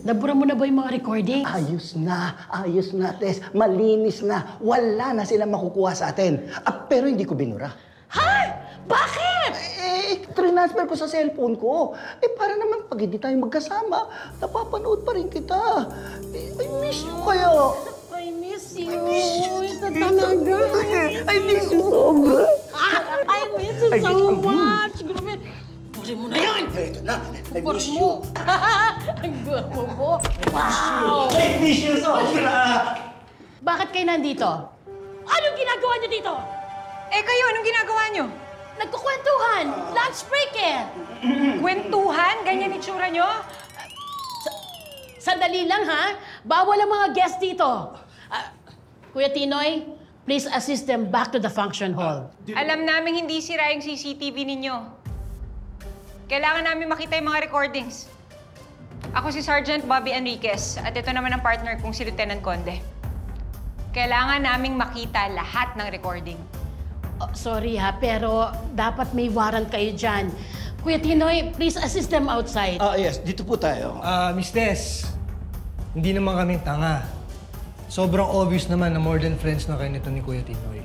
nabura mo na ba yung mga recording? Ayos na, Tess. Malinis na. Wala na sila makukuha sa atin. Pero hindi ko binura. Ha? Bakit? Transfer ko sa cellphone ko. Para naman pag hindi tayo magkasama, napapanood pa rin kita. I miss you kaya. I miss you. Ito talaga. I miss you sobra. I miss you so much. Grabe. Puri mo na yan. Ito na. I Puri miss mo. you. Ang gwapo mo. Wow. I miss you sobra. Bakit kayo nandito? Anong ginagawa niyo dito? Kayo, anong ginagawa niyo? Nagkukwentuhan. Lunch break eh. Kwentuhan? Ganyan itsura niyo? Sandali lang ha. Bawal ang mga guests dito. Kuya Tinoy, please assist them back to the function hall. Alam namin hindi sira yung CCTV ninyo. Kailangan namin makita yung mga recordings. Ako si Sergeant Bobby Enriquez at ito naman ang partner kong si Lieutenant Conde. Kailangan naming makita lahat ng recording. Sorry ha, pero dapat may warrant kayo dyan. Kuya Tinoy, please assist them outside. Yes. Dito po tayo. Miss Tess, hindi naman kaming tanga. Sobrang obvious naman na more than friends na kayo nito ni Kuya Tinoy.